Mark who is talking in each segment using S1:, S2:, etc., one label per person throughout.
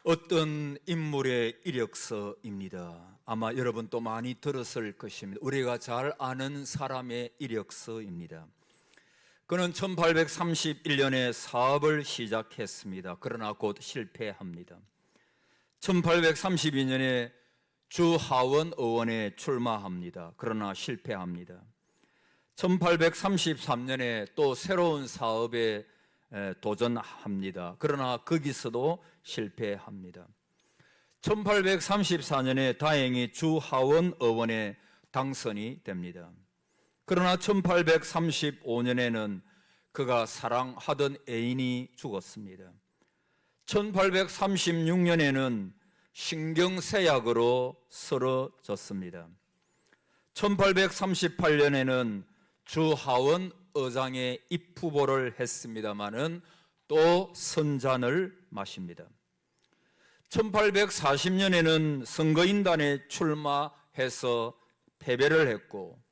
S1: 어떤 인물의 이력서입니다. 아마 여러분도 많이 들었을 것입니다. 우리가 잘 아는 사람의 이력서입니다. 그는 1831년에 사업을 시작했습니다. 그러나 곧 실패합니다. 1832년에 주하원 의원에 출마합니다. 그러나 실패합니다. 1833년에 또 새로운 사업에 도전합니다. 그러나 거기서도 실패합니다. 1834년에 다행히 주하원 의원에 당선이 됩니다. 그러나 1835년에는 그가 사랑하던 애인이 죽었습니다. 1836년에는 신경쇠약으로 쓰러졌습니다. 1838년에는 주하원 의장의 입후보를 했습니다마는 또 선잔을 마십니다. 1840년에는 선거인단에 출마해서 패배를 했고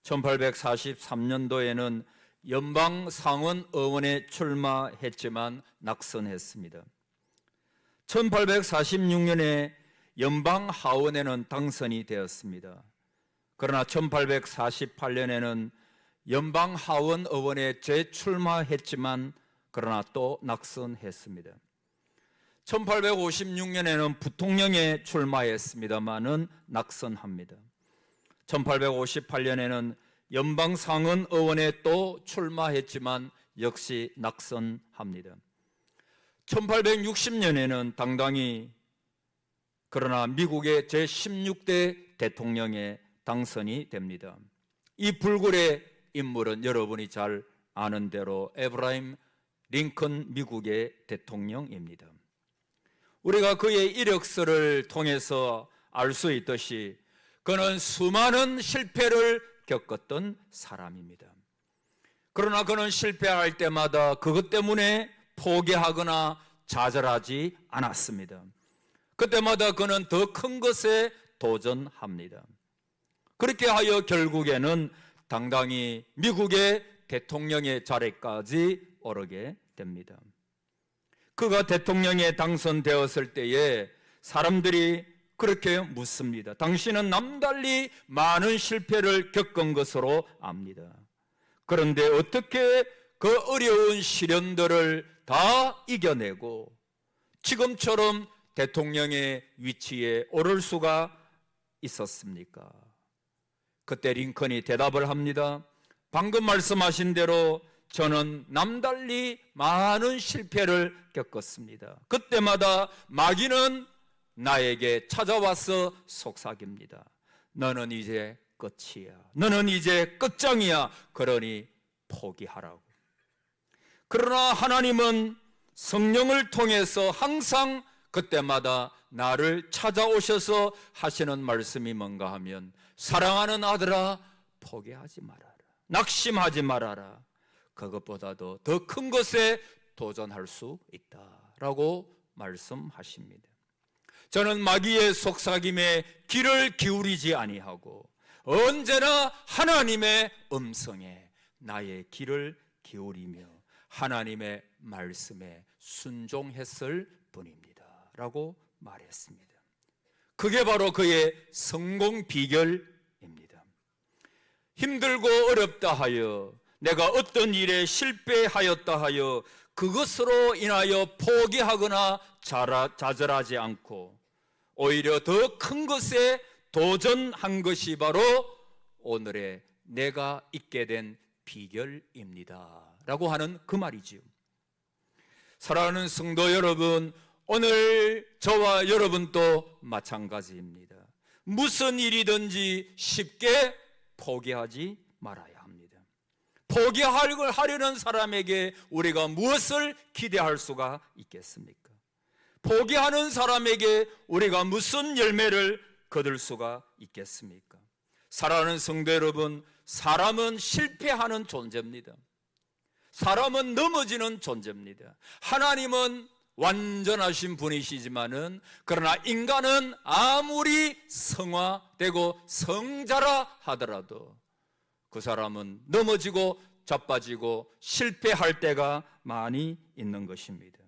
S1: 1843년도에는 연방상원 의원에 출마했지만 낙선했습니다. 1846년에 연방하원에는 당선이 되었습니다. 그러나 1848년에는 연방하원 의원에 재출마했지만 그러나 또 낙선했습니다. 1856년에는 부통령에 출마했습니다마는 낙선합니다. 1858년에는 연방상원 의원에 또 출마했지만 역시 낙선합니다. 1860년에는 당당히 그러나 미국의 제16대 대통령에 당선이 됩니다. 이 불굴의 인물은 여러분이 잘 아는 대로 에브라임 링컨 미국의 대통령입니다. 우리가 그의 이력서를 통해서 알 수 있듯이 그는 수많은 실패를 겪었던 사람입니다. 그러나 그는 실패할 때마다 그것 때문에 포기하거나 좌절하지 않았습니다. 그때마다 그는 더 큰 것에 도전합니다. 그렇게 하여 결국에는 당당히 미국의 대통령의 자리까지 오르게 됩니다. 그가 대통령에 당선되었을 때에 사람들이 그렇게 묻습니다. 당신은 남달리 많은 실패를 겪은 것으로 압니다. 그런데 어떻게 그 어려운 시련들을 다 이겨내고 지금처럼 대통령의 위치에 오를 수가 있었습니까? 그때 링컨이 대답을 합니다. 방금 말씀하신 대로 저는 남달리 많은 실패를 겪었습니다. 그때마다 마귀는 나에게 찾아와서 속삭입니다. 너는 이제 끝이야. 너는 이제 끝장이야. 그러니 포기하라고. 그러나 하나님은 성령을 통해서 항상 그때마다 나를 찾아오셔서 하시는 말씀이 뭔가 하면 사랑하는 아들아 포기하지 말아라. 낙심하지 말아라. 그것보다도 더 큰 것에 도전할 수 있다라고 말씀하십니다. 저는 마귀의 속삭임에 귀를 기울이지 아니하고 언제나 하나님의 음성에 나의 귀를 기울이며 하나님의 말씀에 순종했을 뿐입니다 라고 말했습니다. 그게 바로 그의 성공 비결입니다. 힘들고 어렵다 하여 내가 어떤 일에 실패하였다 하여 그것으로 인하여 포기하거나 좌절하지 않고 오히려 더 큰 것에 도전한 것이 바로 오늘의 내가 있게 된 비결입니다 라고 하는 그 말이지요. 사랑하는 성도 여러분, 오늘 저와 여러분도 마찬가지입니다. 무슨 일이든지 쉽게 포기하지 말아야 합니다. 포기하려는 사람에게 우리가 무엇을 기대할 수가 있겠습니까? 포기하는 사람에게 우리가 무슨 열매를 거둘 수가 있겠습니까? 사랑하는 성도 여러분, 사람은 실패하는 존재입니다. 사람은 넘어지는 존재입니다. 하나님은 완전하신 분이시지만은 그러나 인간은 아무리 성화되고 성자라 하더라도 그 사람은 넘어지고 자빠지고 실패할 때가 많이 있는 것입니다.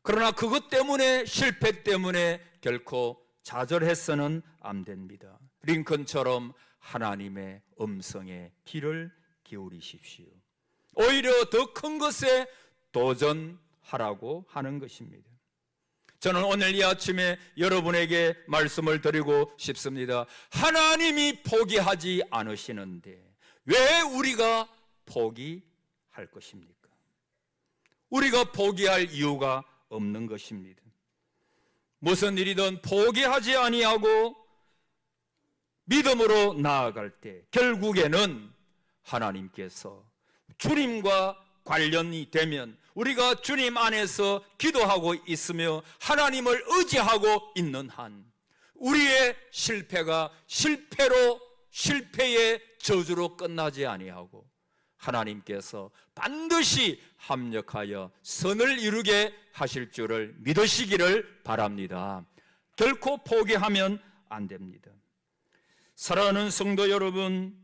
S1: 그러나 그것 때문에, 실패 때문에 결코 좌절해서는 안 됩니다. 링컨처럼 하나님의 음성에 귀를 기울이십시오. 오히려 더 큰 것에 도전하라고 하는 것입니다. 저는 오늘 이 아침에 여러분에게 말씀을 드리고 싶습니다. 하나님이 포기하지 않으시는데 왜 우리가 포기할 것입니까? 우리가 포기할 이유가 없는 것입니다. 무슨 일이든 포기하지 아니하고 믿음으로 나아갈 때 결국에는 하나님께서 주님과 관련이 되면, 우리가 주님 안에서 기도하고 있으며 하나님을 의지하고 있는 한 우리의 실패가 실패의 저주로 끝나지 아니하고 하나님께서 반드시 합력하여 선을 이루게 하실 줄을 믿으시기를 바랍니다. 결코 포기하면 안 됩니다. 사랑하는 성도 여러분,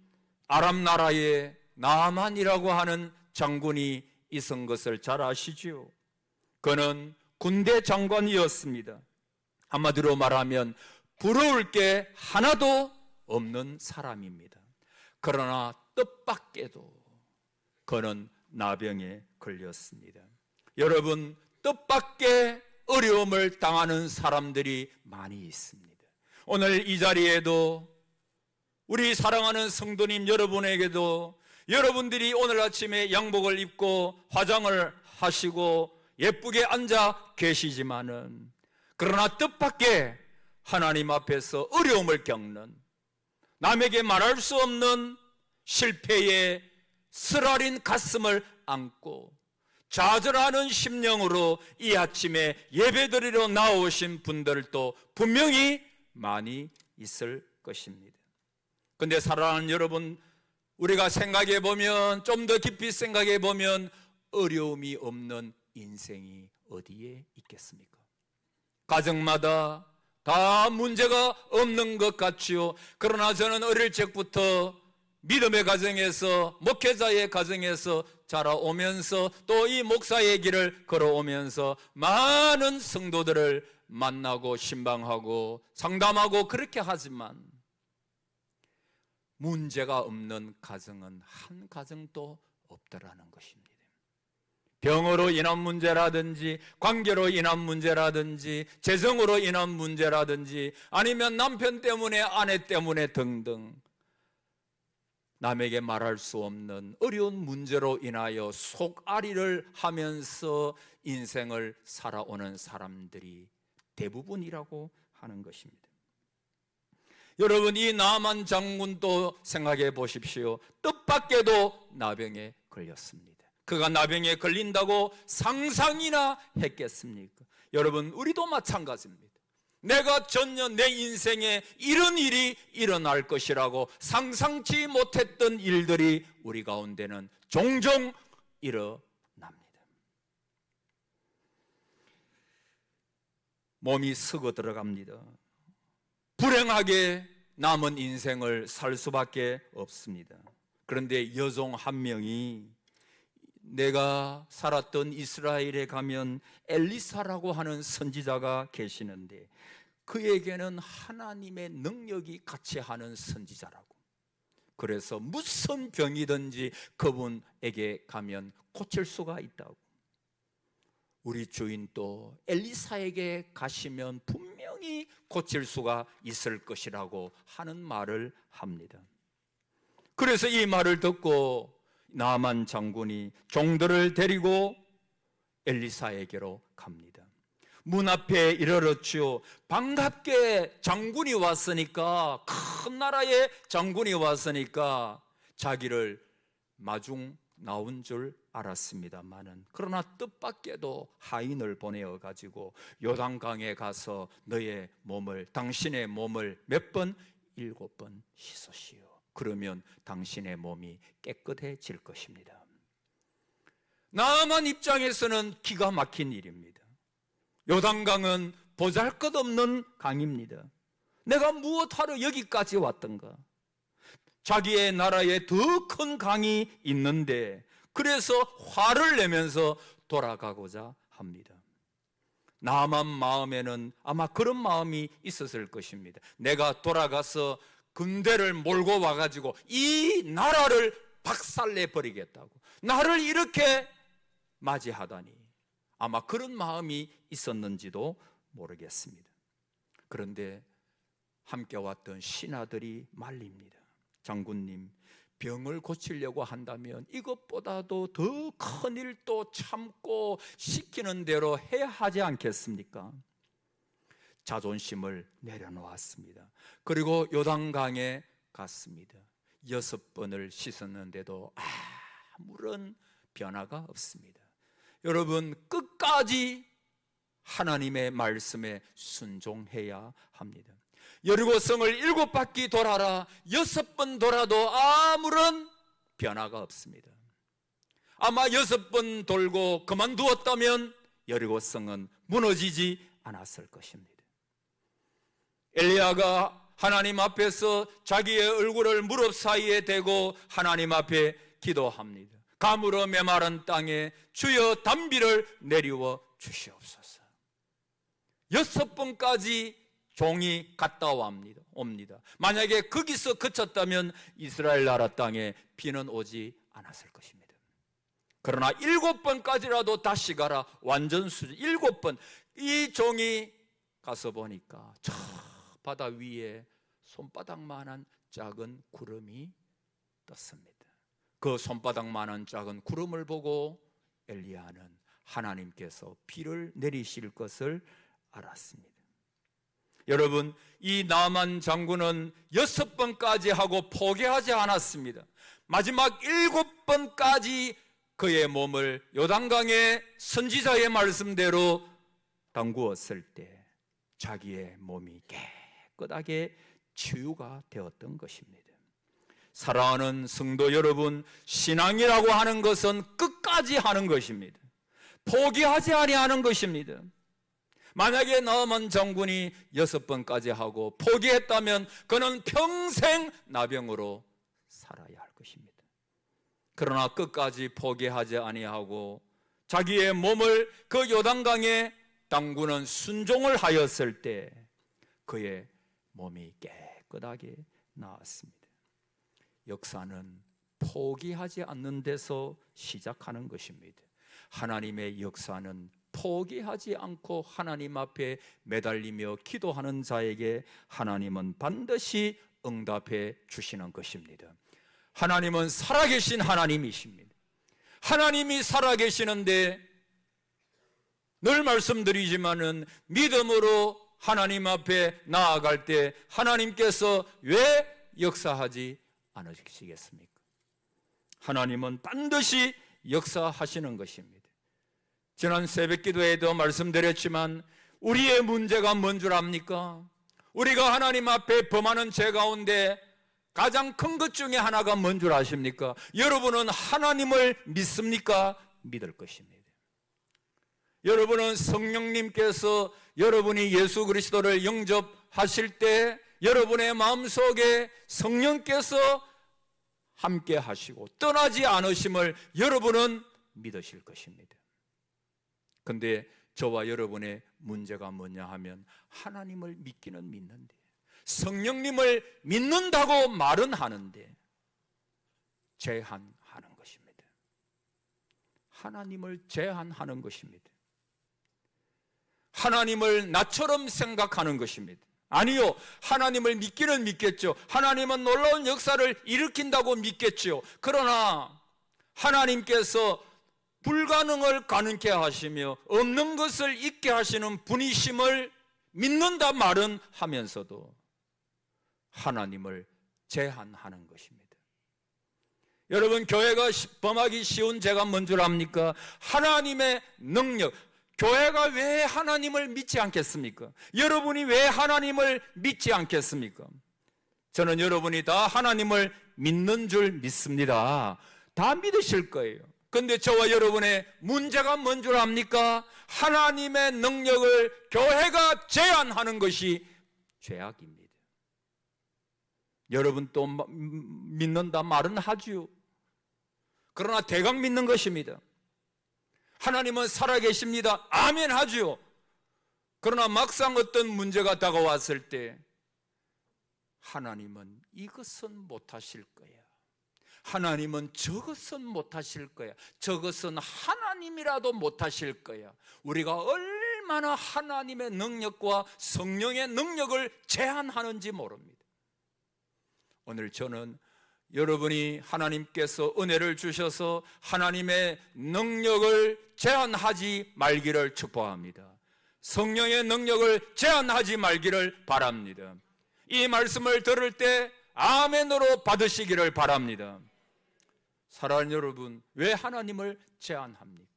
S1: 아람 나라에 나만이라고 하는 장군이 있은 것을 잘 아시지요? 그는 군대 장관이었습니다. 한마디로 말하면 부러울 게 하나도 없는 사람입니다. 그러나 뜻밖에도 그는 나병에 걸렸습니다. 여러분, 뜻밖의 어려움을 당하는 사람들이 많이 있습니다. 오늘 이 자리에도 우리 사랑하는 성도님 여러분에게도, 여러분들이 오늘 아침에 양복을 입고 화장을 하시고 예쁘게 앉아 계시지만은, 그러나 뜻밖의 하나님 앞에서 어려움을 겪는, 남에게 말할 수 없는 실패의 쓰라린 가슴을 안고 좌절하는 심령으로 이 아침에 예배드리러 나오신 분들도 분명히 많이 있을 것입니다. 근데 사랑하는 여러분, 우리가 생각해 보면, 좀 더 깊이 생각해 보면 어려움이 없는 인생이 어디에 있겠습니까? 가정마다 다 문제가 없는 것 같지요. 그러나 저는 어릴 적부터 믿음의 가정에서, 목회자의 가정에서 자라오면서 또 이 목사의 길을 걸어오면서 많은 성도들을 만나고 신방하고 상담하고 그렇게 하지만 문제가 없는 가정은 한 가정도 없더라는 것입니다. 병으로 인한 문제라든지, 관계로 인한 문제라든지, 재정으로 인한 문제라든지, 아니면 남편 때문에, 아내 때문에 등등 남에게 말할 수 없는 어려운 문제로 인하여 속앓이를 하면서 인생을 살아오는 사람들이 대부분이라고 하는 것입니다. 여러분, 이 나만 장군도 생각해 보십시오. 뜻밖에도 나병에 걸렸습니다. 그가 나병에 걸린다고 상상이나 했겠습니까? 여러분, 우리도 마찬가지입니다. 내가 전혀 내 인생에 이런 일이 일어날 것이라고 상상치 못했던 일들이 우리 가운데는 종종 일어납니다. 몸이 썩어 들어갑니다. 불행하게 남은 인생을 살 수밖에 없습니다. 그런데 여종 한 명이, 내가 살았던 이스라엘에 가면 엘리사라고 하는 선지자가 계시는데 그에게는 하나님의 능력이 같이 하는 선지자라고, 그래서 무슨 병이든지 그분에게 가면 고칠 수가 있다고, 우리 주인도 엘리사에게 가시면 분명히 고칠 수가 있을 것이라고 하는 말을 합니다. 그래서 이 말을 듣고 나만 장군이 종들을 데리고 엘리사에게로 갑니다. 문 앞에 이르렀지요. 반갑게 장군이 왔으니까, 큰 나라의 장군이 왔으니까 자기를 마중 나온 줄 알았습니다마는, 그러나 뜻밖에도 하인을 보내어 가지고 요단강에 가서 너의 몸을, 당신의 몸을 몇 번? 7번 씻으시오. 그러면 당신의 몸이 깨끗해질 것입니다. 나만 입장에서는 기가 막힌 일입니다. 요단강은 보잘것없는 강입니다. 내가 무엇하러 여기까지 왔던가? 자기의 나라에 더 큰 강이 있는데, 그래서 화를 내면서 돌아가고자 합니다. 나만 마음에는 아마 그런 마음이 있었을 것입니다. 내가 돌아가서 군대를 몰고 와가지고 이 나라를 박살내 버리겠다고, 나를 이렇게 맞이하다니, 아마 그런 마음이 있었는지도 모르겠습니다. 그런데 함께 왔던 신하들이 말립니다. 장군님, 병을 고치려고 한다면 이것보다도 더 큰 일도 참고 시키는 대로 해야 하지 않겠습니까? 자존심을 내려놓았습니다. 그리고 요단강에 갔습니다. 6번을 씻었는데도 아무런 변화가 없습니다. 여러분, 끝까지 하나님의 말씀에 순종해야 합니다. 여리고성을 7바퀴 돌아라, 6번 돌아도 아무런 변화가 없습니다. 아마 6번 돌고 그만두었다면 여리고성은 무너지지 않았을 것입니다. 엘리야가 하나님 앞에서 자기의 얼굴을 무릎 사이에 대고 하나님 앞에 기도합니다. 가물어 메마른 땅에 주여 단비를 내리워 주시옵소서. 6번까지 종이 갔다 옵니다. 만약에 거기서 그쳤다면 이스라엘 나라 땅에 비는 오지 않았을 것입니다. 그러나 7번까지라도 다시 가라, 완전 수준. 7번 이 종이 가서 보니까 저 바다 위에 손바닥만한 작은 구름이 떴습니다. 그 손바닥만한 작은 구름을 보고 엘리야는 하나님께서 비를 내리실 것을 알았습니다. 여러분, 이 나만 장군은 6번까지 하고 포기하지 않았습니다. 마지막 7번까지 그의 몸을 요단강의 선지자의 말씀대로 담그었을 때 자기의 몸이 깨끗하게 치유가 되었던 것입니다. 사랑하는 성도 여러분, 신앙이라고 하는 것은 끝까지 하는 것입니다. 포기하지 아니하는 것입니다. 만약에 나만 장군이 6번까지 하고 포기했다면 그는 평생 나병으로 살아야 할 것입니다. 그러나 끝까지 포기하지 아니하고 자기의 몸을 그 요단강에 담그는 순종을 하였을 때 그의 몸이 깨끗하게 나았습니다. 역사는 포기하지 않는 데서 시작하는 것입니다. 하나님의 역사는 포기하지 않고 하나님 앞에 매달리며 기도하는 자에게 하나님은 반드시 응답해 주시는 것입니다. 하나님은 살아계신 하나님이십니다. 하나님이 살아계시는데 늘 말씀드리지만은 믿음으로 하나님 앞에 나아갈 때 하나님께서 왜 역사하지 않으시겠습니까? 하나님은 반드시 역사하시는 것입니다. 지난 새벽 기도에도 말씀드렸지만 우리의 문제가 뭔 줄 압니까? 우리가 하나님 앞에 범하는 죄 가운데 가장 큰 것 중에 하나가 뭔 줄 아십니까? 여러분은 하나님을 믿습니까? 믿을 것입니다. 여러분은 성령님께서 여러분이 예수 그리스도를 영접하실 때 여러분의 마음속에 성령께서 함께 하시고 떠나지 않으심을 여러분은 믿으실 것입니다. 그런데 저와 여러분의 문제가 뭐냐 하면 하나님을 믿기는 믿는데 성령님을 믿는다고 말은 하는데 제한하는 것입니다. 하나님을 제한하는 것입니다. 하나님을 나처럼 생각하는 것입니다. 아니요, 하나님을 믿기는 믿겠죠. 하나님은 놀라운 역사를 일으킨다고 믿겠죠. 그러나 하나님께서 불가능을 가능케 하시며 없는 것을 있게 하시는 분이심을 믿는다 말은 하면서도 하나님을 제한하는 것입니다. 여러분, 교회가 범하기 쉬운 죄가 뭔 줄 압니까? 하나님의 능력. 교회가 왜 하나님을 믿지 않겠습니까? 여러분이 왜 하나님을 믿지 않겠습니까? 저는 여러분이 다 하나님을 믿는 줄 믿습니다. 다 믿으실 거예요. 그런데 저와 여러분의 문제가 뭔 줄 압니까? 하나님의 능력을 교회가 제한하는 것이 죄악입니다. 여러분 또 믿는다 말은 하지요. 그러나 대강 믿는 것입니다. 하나님은 살아계십니다. 아멘 하지요. 그러나 막상 어떤 문제가 다가왔을 때 하나님은 이것은 못하실 거야, 하나님은 저것은 못하실 거야, 저것은 하나님이라도 못하실 거야. 우리가 얼마나 하나님의 능력과 성령의 능력을 제한하는지 모릅니다. 오늘 저는 여러분이 하나님께서 은혜를 주셔서 하나님의 능력을 제한하지 말기를 축복합니다. 성령의 능력을 제한하지 말기를 바랍니다. 이 말씀을 들을 때 아멘으로 받으시기를 바랍니다. 사랑하는 여러분, 왜 하나님을 제한합니까?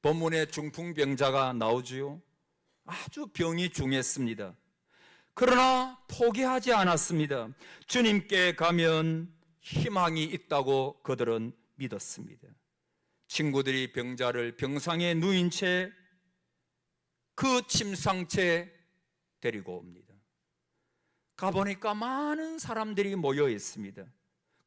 S1: 본문에 중풍병자가 나오지요. 아주 병이 중했습니다. 그러나 포기하지 않았습니다. 주님께 가면 희망이 있다고 그들은 믿었습니다. 친구들이 병자를 병상에 누인 채 그 침상채 데리고 옵니다. 가보니까 많은 사람들이 모여 있습니다.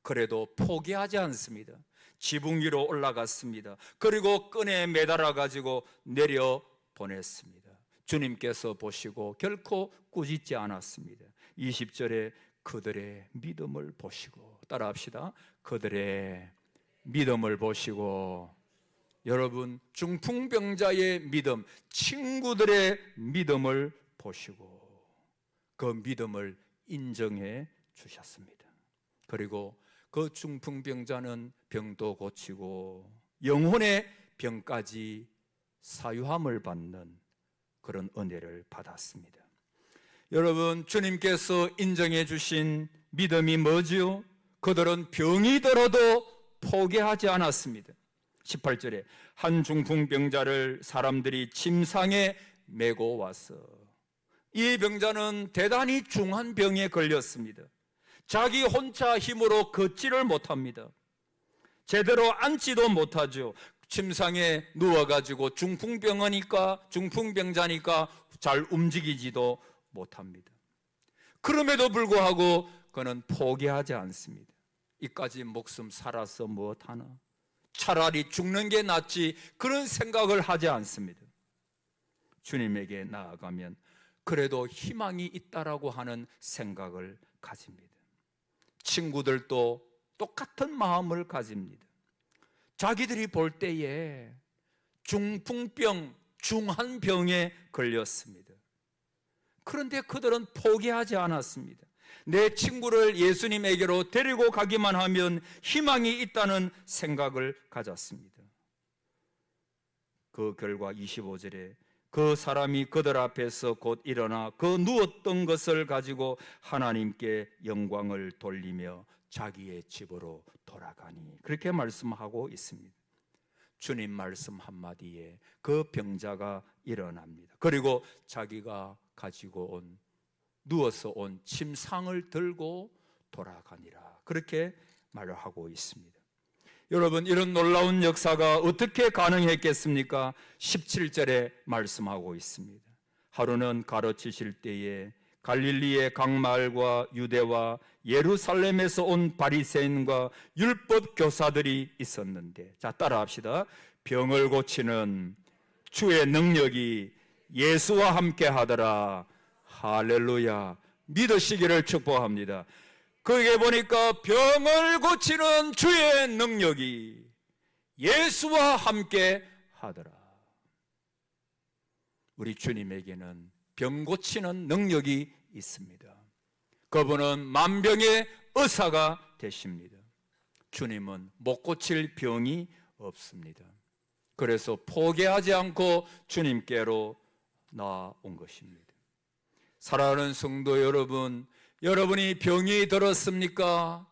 S1: 그래도 포기하지 않습니다. 지붕 위로 올라갔습니다. 그리고 끈에 매달아 가지고 내려 보냈습니다. 주님께서 보시고 결코 꾸짖지 않았습니다. 20절에 그들의 믿음을 보시고, 따라합시다. 그들의 믿음을 보시고. 여러분, 중풍병자의 믿음, 친구들의 믿음을 보시고 그 믿음을 인정해 주셨습니다. 그리고 그 중풍병자는 병도 고치고 영혼의 병까지 사유함을 받는 그런 은혜를 받았습니다. 여러분, 주님께서 인정해 주신 믿음이 뭐지요? 그들은 병이 들어도 포기하지 않았습니다. 18절에 한 중풍병자를 사람들이 침상에 메고 와서, 이 병자는 대단히 중한 병에 걸렸습니다. 자기 혼자 힘으로 걷지를 못합니다. 제대로 앉지도 못하죠. 침상에 누워가지고 중풍병자니까 잘 움직이지도 못합니다. 그럼에도 불구하고 그는 포기하지 않습니다. 이까지 목숨 살아서 무엇하나, 차라리 죽는 게 낫지, 그런 생각을 하지 않습니다. 주님에게 나아가면 그래도 희망이 있다라고 하는 생각을 가집니다. 친구들도 똑같은 마음을 가집니다. 자기들이 볼 때에 중풍병, 중한 병에 걸렸습니다. 그런데 그들은 포기하지 않았습니다. 내 친구를 예수님에게로 데리고 가기만 하면 희망이 있다는 생각을 가졌습니다. 그 결과 25절에 그 사람이 그들 앞에서 곧 일어나 그 누웠던 것을 가지고 하나님께 영광을 돌리며 자기의 집으로 돌아가니, 그렇게 말씀하고 있습니다. 주님 말씀 한마디에 그 병자가 일어납니다. 그리고 자기가 가지고 누워서 온 침상을 들고 돌아가니라, 그렇게 말을 하고 있습니다. 여러분, 이런 놀라운 역사가 어떻게 가능했겠습니까? 17절에 말씀하고 있습니다. 하루는 가르치실 때에 갈릴리의 각 마을과 유대와 예루살렘에서 온 바리새인과 율법 교사들이 있었는데, 자, 따라합시다. 병을 고치는 주의 능력이 예수와 함께 하더라. 할렐루야. 믿으시기를 축복합니다. 거기에 보니까 병을 고치는 주의 능력이 예수와 함께 하더라. 우리 주님에게는 병 고치는 능력이 있습니다. 그분은 만병의 의사가 되십니다. 주님은 못 고칠 병이 없습니다. 그래서 포기하지 않고 주님께로 나온 것입니다. 사랑하는 성도 여러분, 여러분이 병이 들었습니까?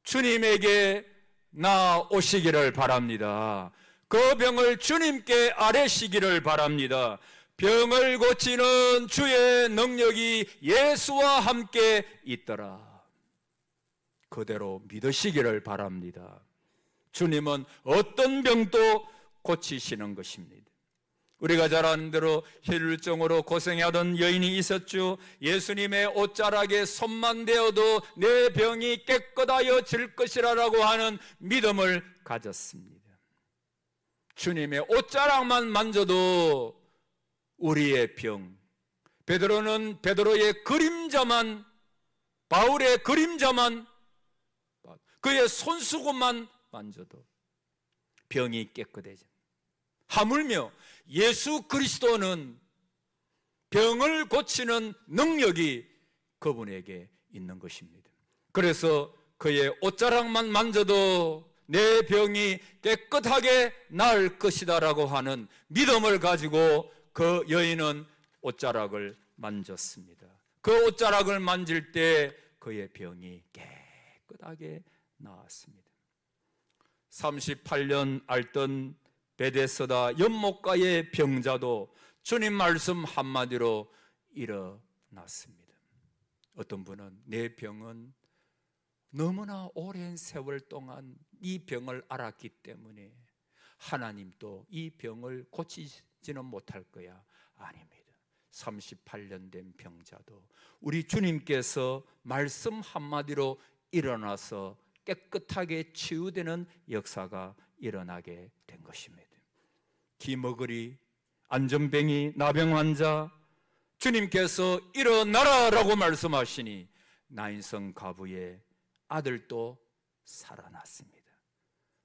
S1: 주님에게 나오시기를 바랍니다. 그 병을 주님께 아뢰시기를 바랍니다. 병을 고치는 주의 능력이 예수와 함께 있더라. 그대로 믿으시기를 바랍니다. 주님은 어떤 병도 고치시는 것입니다. 우리가 잘 아는 대로 혈류증으로 고생하던 여인이 있었죠. 예수님의 옷자락에 손만 대어도 내 병이 깨끗하여질 것이라고 하는 믿음을 가졌습니다. 주님의 옷자락만 만져도 우리의 병, 베드로는 베드로의 그림자만, 바울의 그림자만, 그의 손수건만 만져도 병이 깨끗해져. 하물며 예수 그리스도는 병을 고치는 능력이 그분에게 있는 것입니다. 그래서 그의 옷자락만 만져도 내 병이 깨끗하게 나을 것이다 라고 하는 믿음을 가지고 그 여인은 옷자락을 만졌습니다. 그 옷자락을 만질 때 그의 병이 깨끗하게 나았습니다. 38년 앓던 베데스다 연못가의 병자도 주님 말씀 한마디로 일어났습니다. 어떤 분은 내 병은 너무나 오랜 세월 동안 이 병을 알았기 때문에 하나님도 이 병을 고치지는 못할 거야. 아닙니다. 38년 된 병자도 우리 주님께서 말씀 한마디로 일어나서 깨끗하게 치유되는 역사가 일어나게 된 것입니다. 기머거리, 안전뱅이, 나병 환자, 주님께서 일어나라라고 말씀하시니 나인성 가부의 아들도 살아났습니다.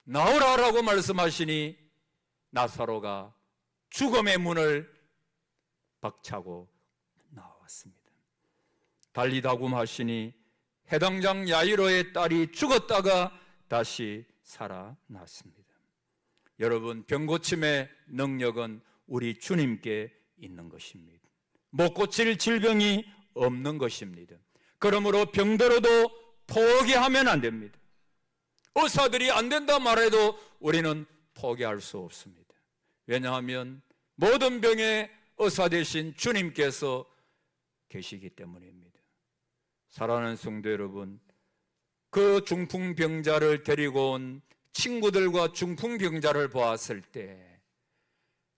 S1: 나오라라고 말씀하시니 나사로가 죽음의 문을 박차고 나왔습니다. 달리다굼하시니 해당장 야이로의 딸이 죽었다가 다시 살아났습니다. 여러분, 병고침의 능력은 우리 주님께 있는 것입니다. 못 고칠 질병이 없는 것입니다. 그러므로 병들어도 포기하면 안 됩니다. 의사들이 안 된다 말해도 우리는 포기할 수 없습니다. 왜냐하면 모든 병의 의사 되신 주님께서 계시기 때문입니다. 사랑하는 성도 여러분, 그 중풍병자를 데리고 온 친구들과 중풍병자를 보았을 때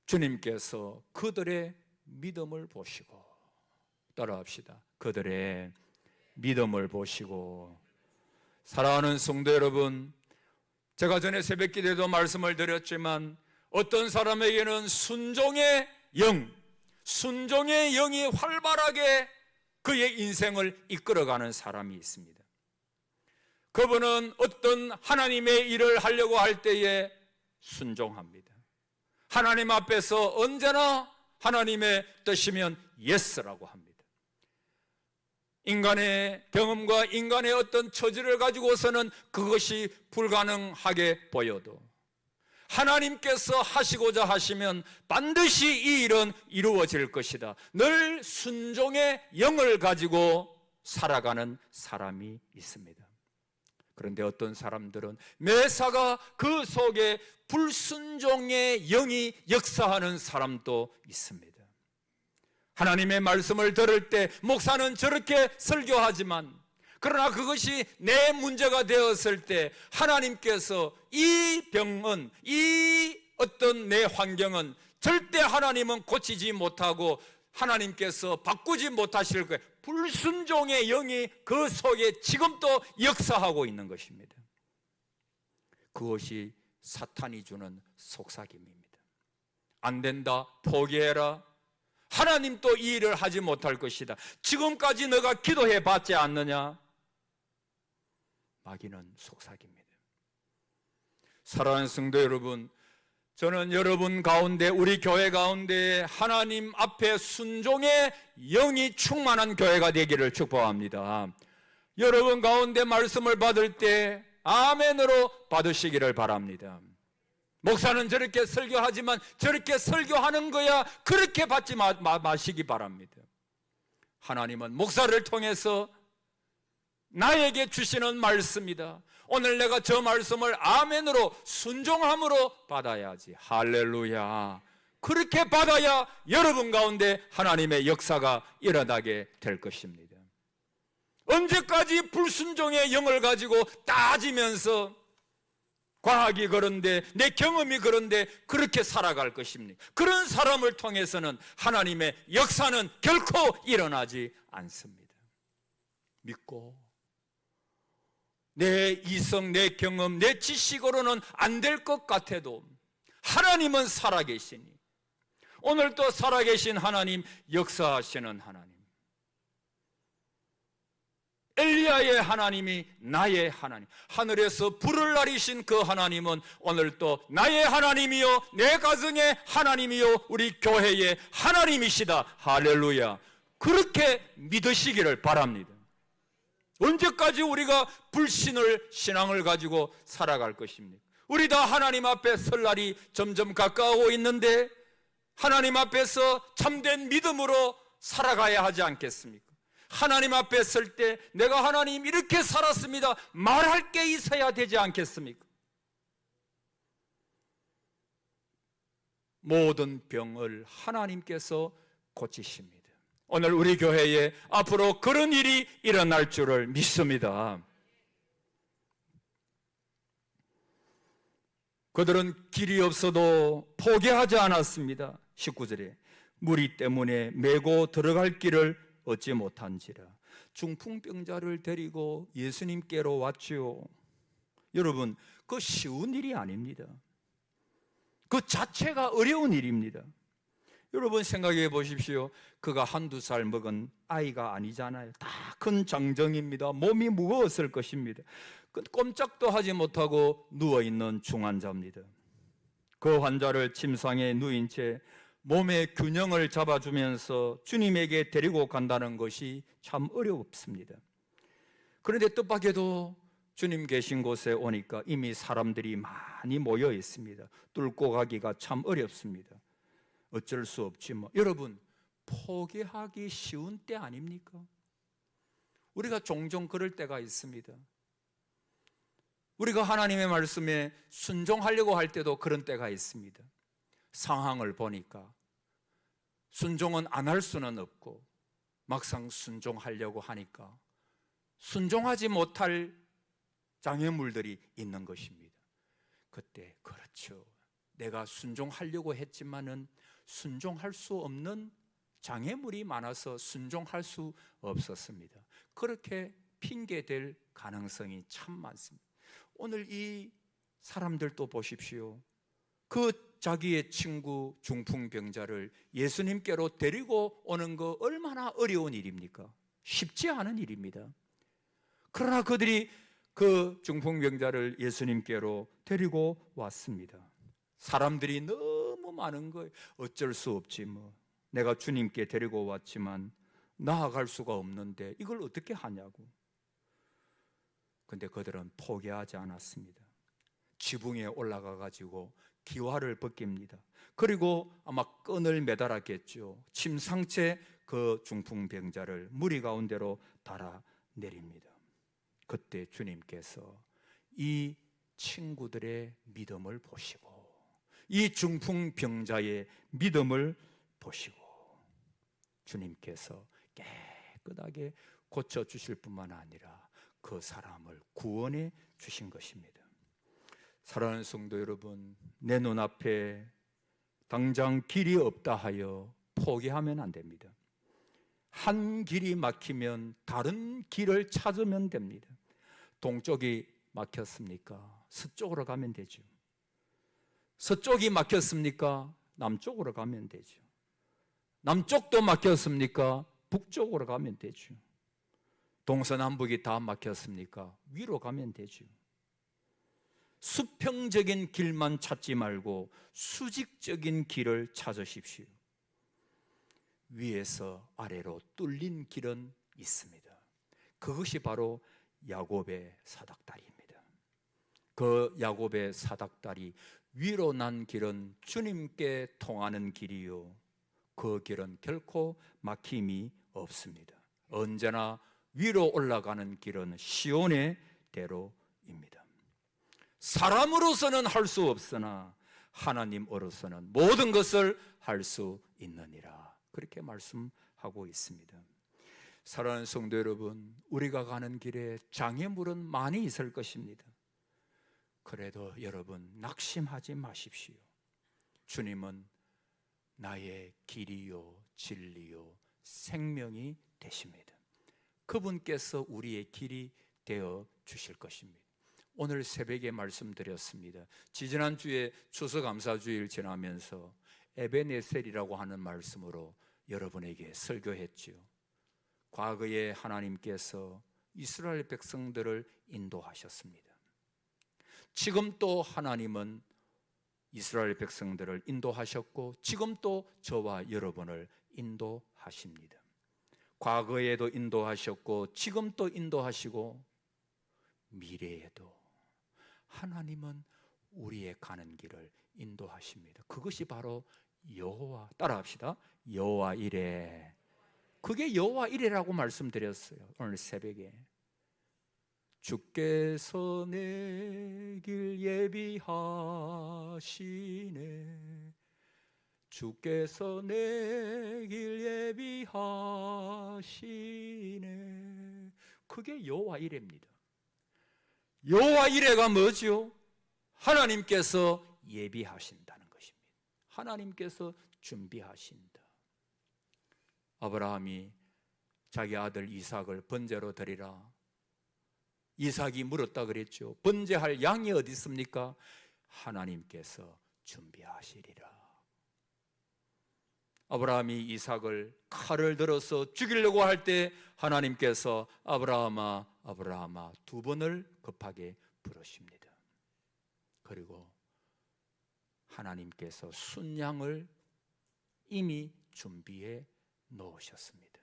S1: 주님께서 그들의 믿음을 보시고, 따라합시다. 그들의 믿음을 보시고, 사랑하는 성도 여러분, 제가 전에 새벽 기도에도 말씀을 드렸지만 어떤 사람에게는 순종의 영이 활발하게 그의 인생을 이끌어가는 사람이 있습니다. 그분은 어떤 하나님의 일을 하려고 할 때에 순종합니다. 하나님 앞에서 언제나 하나님의 뜻이면 예스라고 합니다. 인간의 경험과 인간의 어떤 처지를 가지고서는 그것이 불가능하게 보여도 하나님께서 하시고자 하시면 반드시 이 일은 이루어질 것이다. 늘 순종의 영을 가지고 살아가는 사람이 있습니다. 그런데 어떤 사람들은 매사가 그 속에 불순종의 영이 역사하는 사람도 있습니다. 하나님의 말씀을 들을 때 목사는 저렇게 설교하지만, 그러나 그것이 내 문제가 되었을 때 하나님께서 이 병은, 이 어떤 내 환경은 절대 하나님은 고치지 못하고 하나님께서 바꾸지 못하실 거예요. 불순종의 영이 그 속에 지금도 역사하고 있는 것입니다. 그것이 사탄이 주는 속삭임입니다. 안 된다, 포기해라. 하나님 또 이 일을 하지 못할 것이다. 지금까지 너가 기도해 봤지 않느냐? 마귀는 속삭입니다. 사랑하는 성도 여러분, 저는 여러분 가운데, 우리 교회 가운데 하나님 앞에 순종의 영이 충만한 교회가 되기를 축복합니다. 여러분 가운데 말씀을 받을 때 아멘으로 받으시기를 바랍니다. 목사는 저렇게 설교하지만 저렇게 설교하는 거야, 그렇게 받지 마시기 바랍니다. 하나님은 목사를 통해서 나에게 주시는 말씀이다. 오늘 내가 저 말씀을 아멘으로 순종함으로 받아야지. 할렐루야. 그렇게 받아야 여러분 가운데 하나님의 역사가 일어나게 될 것입니다. 언제까지 불순종의 영을 가지고 따지면서 과학이 그런데, 내 경험이 그런데 그렇게 살아갈 것입니까? 그런 사람을 통해서는 하나님의 역사는 결코 일어나지 않습니다. 믿고 내 이성, 내 경험, 내 지식으로는 안 될 것 같아도 하나님은 살아계시니, 오늘도 살아계신 하나님, 역사하시는 하나님, 엘리야의 하나님이 나의 하나님, 하늘에서 불을 내리신 그 하나님은 오늘도 나의 하나님이요, 내 가정의 하나님이요, 우리 교회의 하나님이시다. 할렐루야. 그렇게 믿으시기를 바랍니다. 언제까지 우리가 불신을, 신앙을 가지고 살아갈 것입니까? 우리 다 하나님 앞에 설 날이 점점 가까워오고 있는데 하나님 앞에서 참된 믿음으로 살아가야 하지 않겠습니까? 하나님 앞에 설 때 내가 하나님 이렇게 살았습니다, 말할 게 있어야 되지 않겠습니까? 모든 병을 하나님께서 고치십니다. 오늘 우리 교회에 앞으로 그런 일이 일어날 줄을 믿습니다. 그들은 길이 없어도 포기하지 않았습니다. 19절에 무리 때문에 메고 들어갈 길을 얻지 못한지라. 중풍병자를 데리고 예수님께로 왔지요. 여러분, 그 쉬운 일이 아닙니다. 그 자체가 어려운 일입니다. 여러분 생각해 보십시오. 그가 한두 살 먹은 아이가 아니잖아요. 다 큰 장정입니다. 몸이 무거웠을 것입니다. 꼼짝도 하지 못하고 누워있는 중환자입니다. 그 환자를 침상에 누인 채 몸의 균형을 잡아주면서 주님에게 데리고 간다는 것이 참 어렵습니다. 그런데 뜻밖에도 주님 계신 곳에 오니까 이미 사람들이 많이 모여 있습니다. 뚫고 가기가 참 어렵습니다. 어쩔 수 없지 뭐. 여러분, 포기하기 쉬운 때 아닙니까? 우리가 종종 그럴 때가 있습니다. 우리가 하나님의 말씀에 순종하려고 할 때도 그런 때가 있습니다. 상황을 보니까 순종은 안 할 수는 없고 막상 순종하려고 하니까 순종하지 못할 장애물들이 있는 것입니다. 그때 그렇죠, 내가 순종하려고 했지만은 순종할 수 없는 장애물이 많아서 순종할 수 없었습니다. 그렇게 핑계댈 가능성이 참 많습니다. 오늘 이 사람들도 보십시오. 그 자기의 친구 중풍병자를 예수님께로 데리고 오는 거 얼마나 어려운 일입니까? 쉽지 않은 일입니다. 그러나 그들이 그 중풍병자를 예수님께로 데리고 왔습니다. 사람들이 너무 많은 거예요. 어쩔 수 없지 뭐. 내가 주님께 데리고 왔지만 나아갈 수가 없는데 이걸 어떻게 하냐고. 근데 그들은 포기하지 않았습니다. 지붕에 올라가 가지고 기와를 벗깁니다. 그리고 아마 끈을 매달았겠죠. 침상채 그 중풍병자를 무리 가운데로 달아 내립니다. 그때 주님께서 이 친구들의 믿음을 보시고 이 중풍병자의 믿음을 보시고 주님께서 깨끗하게 고쳐주실 뿐만 아니라 그 사람을 구원해 주신 것입니다. 사랑하는 성도 여러분, 내 눈앞에 당장 길이 없다 하여 포기하면 안 됩니다. 한 길이 막히면 다른 길을 찾으면 됩니다. 동쪽이 막혔습니까? 서쪽으로 가면 되죠. 서쪽이 막혔습니까? 남쪽으로 가면 되죠. 남쪽도 막혔습니까? 북쪽으로 가면 되죠. 동서남북이 다 막혔습니까? 위로 가면 되죠. 수평적인 길만 찾지 말고 수직적인 길을 찾으십시오. 위에서 아래로 뚫린 길은 있습니다. 그것이 바로 야곱의 사닥다리입니다. 그 야곱의 사닥다리 위로 난 길은 주님께 통하는 길이요, 그 길은 결코 막힘이 없습니다. 언제나 위로 올라가는 길은 시온의 대로입니다. 사람으로서는 할 수 없으나 하나님으로서는 모든 것을 할 수 있느니라, 그렇게 말씀하고 있습니다. 사랑하는 성도 여러분, 우리가 가는 길에 장애물은 많이 있을 것입니다. 그래도 여러분 낙심하지 마십시오. 주님은 나의 길이요 진리요 생명이 되십니다. 그분께서 우리의 길이 되어 주실 것입니다. 오늘 새벽에 말씀드렸습니다. 지지난주에 추수감사주일 지나면서 에베네셀이라고 하는 말씀으로 여러분에게 설교했지요. 과거에 하나님께서 이스라엘 백성들을 인도하셨습니다. 지금 또 하나님은 이스라엘 백성들을 인도하셨고 지금 또 저와 여러분을 인도하십니다. 과거에도 인도하셨고 지금 또 인도하시고 미래에도 하나님은 우리의 가는 길을 인도하십니다. 그것이 바로 여호와, 따라합시다. 여호와 이레. 그게 여호와 이레라고 말씀드렸어요. 오늘 새벽에 주께서 내 길 예비하시네, 주께서 내 길 예비하시네. 그게 여호와 이레입니다. 여호와 이레가 뭐죠? 하나님께서 예비하신다는 것입니다. 하나님께서 준비하신다. 아브라함이 자기 아들 이삭을 번제로 드리라. 이삭이 물었다 그랬죠. 번제할 양이 어디 있습니까? 하나님께서 준비하시리라. 아브라함이 이삭을 칼을 들어서 죽이려고 할 때 하나님께서 아브라함아, 아브라함아 두 번을 급하게 부르십니다. 그리고 하나님께서 순양을 이미 준비해 놓으셨습니다.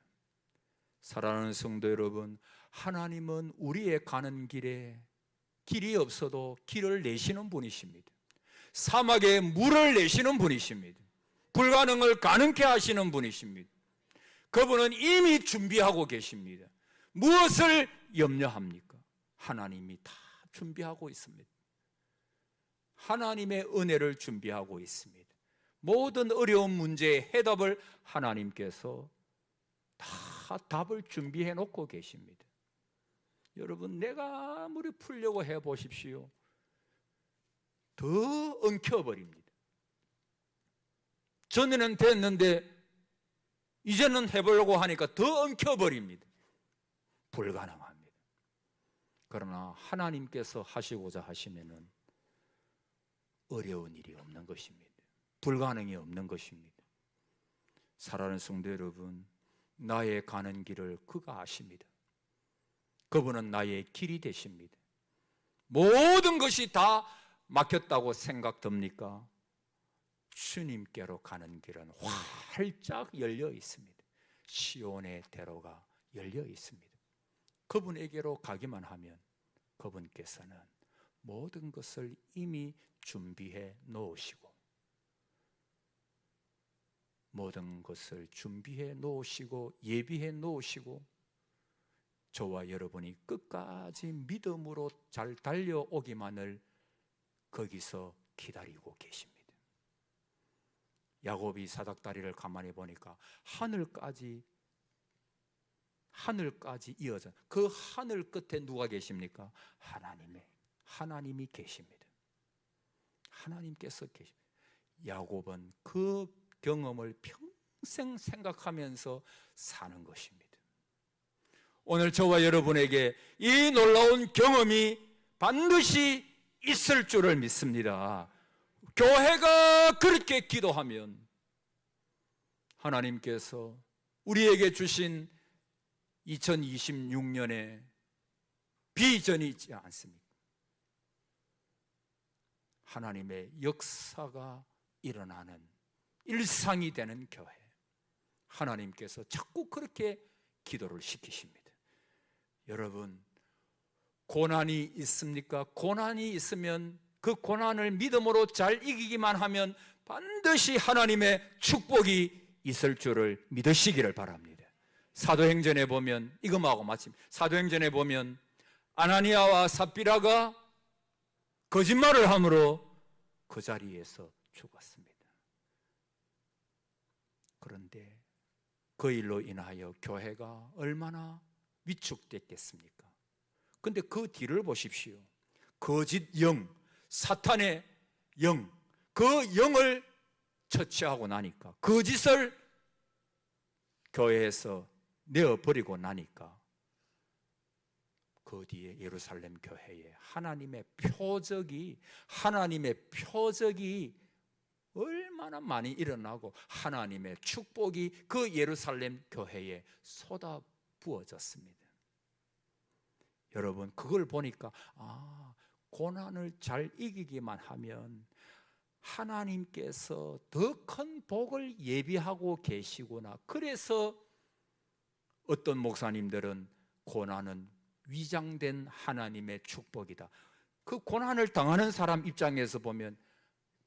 S1: 사랑하는 성도 여러분, 하나님은 우리의 가는 길에 길이 없어도 길을 내시는 분이십니다. 사막에 물을 내시는 분이십니다. 불가능을 가능케 하시는 분이십니다. 그분은 이미 준비하고 계십니다. 무엇을 염려합니까? 하나님이 다 준비하고 있습니다. 하나님의 은혜를 준비하고 있습니다. 모든 어려운 문제의 해답을 하나님께서 다 답을 준비해 놓고 계십니다. 여러분, 내가 아무리 풀려고 해 보십시오, 더 엉켜버립니다. 전에는 됐는데 이제는 해보려고 하니까 더 엉켜버립니다. 불가능합니다. 그러나 하나님께서 하시고자 하시면은 어려운 일이 없는 것입니다. 불가능이 없는 것입니다. 사랑하는 성도 여러분, 나의 가는 길을 그가 아십니다. 그분은 나의 길이 되십니다. 모든 것이 다 막혔다고 생각됩니까? 주님께로 가는 길은 활짝 열려 있습니다. 시온의 대로가 열려 있습니다. 그분에게로 가기만 하면 그분께서는 모든 것을 이미 준비해 놓으시고, 모든 것을 준비해 놓으시고 예비해 놓으시고 저와 여러분이 끝까지 믿음으로 잘 달려오기만을 거기서 기다리고 계십니다. 야곱이 사닥다리를 가만히 보니까 하늘까지 이어져, 그 하늘 끝에 누가 계십니까? 하나님이 계십니다. 하나님께서 계십니다. 야곱은 그 경험을 평생 생각하면서 사는 것입니다. 오늘 저와 여러분에게 이 놀라운 경험이 반드시 있을 줄을 믿습니다. 교회가 그렇게 기도하면 하나님께서 우리에게 주신 2026년에 비전이 있지 않습니까? 하나님의 역사가 일어나는 일상이 되는 교회, 하나님께서 자꾸 그렇게 기도를 시키십니다. 여러분, 고난이 있습니까? 고난이 있으면 그 고난을 믿음으로 잘 이기기만 하면 반드시 하나님의 축복이 있을 줄을 믿으시기를 바랍니다. 사도행전에 보면, 이것하고 마칩니다. 사도행전에 보면 아나니아와 삽비라가 거짓말을 함으로 그 자리에서 죽었습니다. 그런데 그 일로 인하여 교회가 얼마나 위축됐겠습니까? 근데 그 뒤를 보십시오. 거짓 영, 사탄의 영, 그 영을 처치하고 나니까, 거짓을 교회에서 내어버리고 나니까 그 뒤에 예루살렘 교회에 하나님의 표적이 얼마나 많이 일어나고 하나님의 축복이 그 예루살렘 교회에 쏟아 부어졌습니다. 여러분, 그걸 보니까 고난을 잘 이기기만 하면 하나님께서 더 큰 복을 예비하고 계시구나. 그래서 어떤 목사님들은 고난은 위장된 하나님의 축복이다. 그 고난을 당하는 사람 입장에서 보면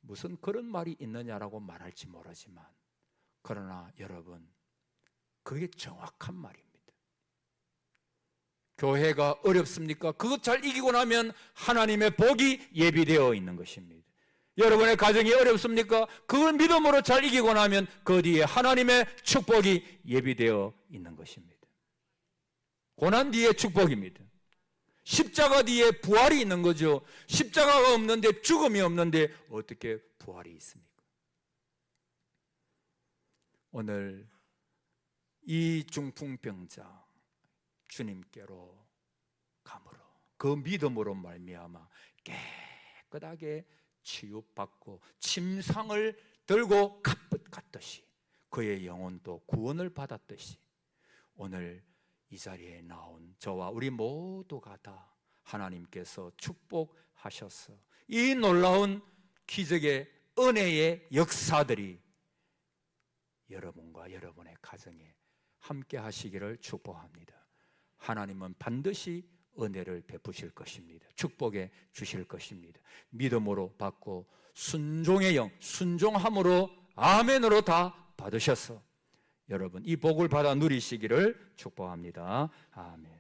S1: 무슨 그런 말이 있느냐라고 말할지 모르지만, 그러나 여러분, 그게 정확한 말입니다. 교회가 어렵습니까? 그것 잘 이기고 나면 하나님의 복이 예비되어 있는 것입니다. 여러분의 가정이 어렵습니까? 그걸 믿음으로 잘 이기고 나면 그 뒤에 하나님의 축복이 예비되어 있는 것입니다. 고난 뒤에 축복입니다. 십자가 뒤에 부활이 있는 거죠. 십자가가 없는데, 죽음이 없는데 어떻게 부활이 있습니까? 오늘 이 중풍병자 주님께로 감으로, 그 믿음으로 말미암아 깨끗하게 치유받고 침상을 들고 갑옷 같듯이 그의 영혼도 구원을 받았듯이, 오늘 이 자리에 나온 저와 우리 모두가 다 하나님께서 축복하셔서 이 놀라운 기적의 은혜의 역사들이 여러분과 여러분의 가정에 함께 하시기를 축복합니다. 하나님은 반드시 은혜를 베푸실 것입니다. 축복해 주실 것입니다. 믿음으로 받고 순종의 영, 순종함으로 아멘으로 다 받으셔서 여러분 이 복을 받아 누리시기를 축복합니다. 아멘.